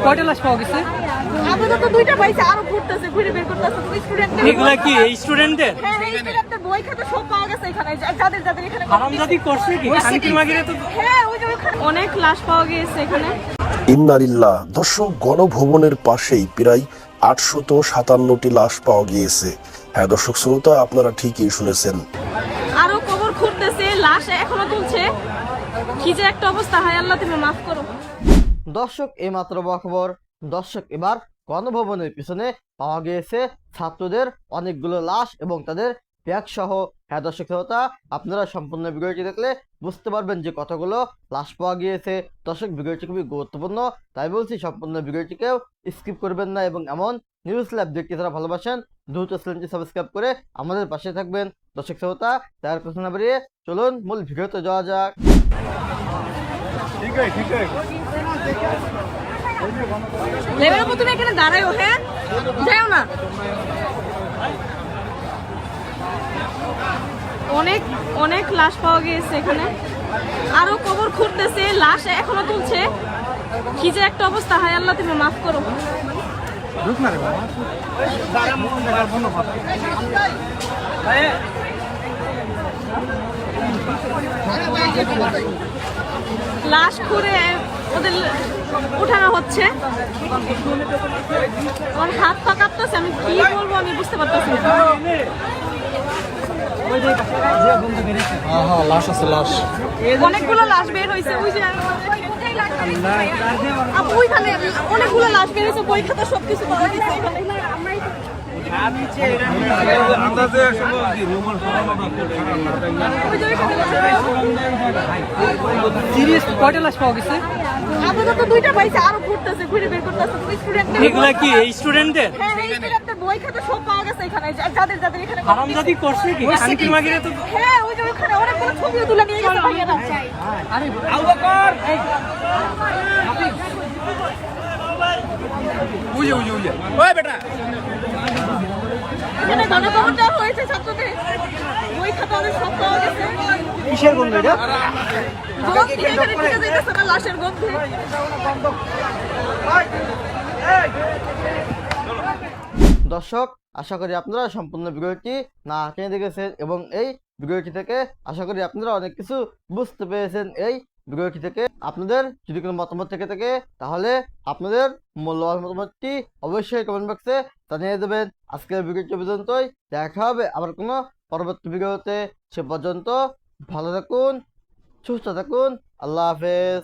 কয়টা লাশ পাওয়া গেছে? আপাতত দুইটা পাইছে, আরো ঘুরতেছে, ঘুরে বের করতেছে। স্টুডেন্টদের এগুলা কি এই স্টুডেন্টদের হ্যাঁ, এই স্টুডেন্টদের বই খাতা সব পাওয়া গেছে এখানে, যাদের যাদের এখানে হারামজাদি করছে কি শান্তির মাগিরে তো হ্যাঁ, ওই যে ওখানে অনেক লাশ পাওয়া গেছে এখানে। ইন্নালিল্লাহ। দর্শক, গণভবনের পাশেই প্রায় 857টি লাশ পাওয়া গিয়েছে। হ্যাঁ দর্শক শ্রোতা, আপনারা ঠিকই শুনেছেন। আরো কবর খুঁড়তেছে, লাশ এখনো তুলছে। কি যে একটা অবস্থা, হায় আল্লাহ তুমি মাফ করো। দর্শক, এই মাত্র খবর। দর্শক, এবার গণভবনের পিছনে পাওয়া গিয়েছে ছাত্রদের অনেকগুলো লাশ এবং তাদের ব্যাগ সহ। হ্যাঁ দর্শক শ্রোতা, আপনারা সম্পূর্ণ ভিডিওটি দেখলে বুঝতে পারবেন যে কতগুলো লাশ পাওয়া গিয়েছে। দর্শক, ভিডিওটি খুবই গুরুত্বপূর্ণ, তাই বলছি সম্পূর্ণ ভিডিওটিকেও স্কিপ করবেন না এবং এমন নিউজ ল্যাব দেখতে যারা ভালোবাসেন দ্রুত চ্যানেলটি সাবস্ক্রাইব করে আমাদের পাশে থাকবেন। দর্শক শ্রোতা, তার কথা না বেরিয়ে চলুন মূল ভিডিওতে যাওয়া যাক। লেভেল উপর তুমি এখানে দাঁড়াও, হ্যাঁ যাও না। অনেক অনেক লাশ পাওয়া গিয়েছে এখানে, আরো কবর খুঁড়তেছে, লাশ এখনো তুলছে। কি যে একটা অবস্থা, হায় আল্লাহ তুমি মাফ করো। লাশ খুঁড়ে ওদের উঠানো হচ্ছে। আমার হাত পা কাঁপতেছে, আমি কি বলবো আমি বুঝতে পারতেছি না। অনেকগুলো লাশ বের হয়েছে, ওই যে ওইখানে অনেকগুলো লাশ বের হয়েছে, বই খাতা সবকিছু পাওয়া গেছে এখানে। সিরিয়াস কয়টা লাশ পাওয়া গেছে? আপাতত দুইটা পাইছে, আরো ঘুরতেছে, ঘুরে বের করতেছে। স্টুডেন্টদের এগুলা কি এই স্টুডেন্টদের হ্যাঁ, এই স্টুডেন্টের বই খাতা সব পাওয়া গেছে এখানে, যাদের যাদের এখানে হারামজাদি করছে কি শান্তির মাগিরে তো হ্যাঁ, ওই যে ওখানে অনেকগুলো ছবিও তুলে নিয়ে গেছে ভাইয়ারা। আরে আবু বকর এই উইয়ে ওই বেটা এখানে গণকবর দেওয়া হয়েছে ছাত্রদের, বই খাতা ওদের সব পাওয়া গেছে। কিসের গন্ধ এটা? গন্ধ দিয়ে এখানে ঢুকে যাইতেছে না, লাশের গন্ধে। দর্শক, আশা করি আপনারা সম্পূর্ণ ভিডিওটি না টেনে দেখেছেন এবং এই ভিডিওটি থেকে আশা করি আপনারা অনেক কিছু বুঝতে পেরেছেন। এই ভিডিওটি থেকে আপনাদের যদি কোনো মতামত থেকে থাকে তাহলে আপনাদের মূল্যবান মতামতটি অবশ্যই কমেন্ট বক্সে জানিয়ে দেবেন। আজকের ভিডিওটি পর্যন্তই, দেখা হবে আবার কোনো পরবর্তী ভিডিওতে। সে পর্যন্ত ভালো থাকুন, সুস্থ থাকুন, আল্লাহ হাফেজ।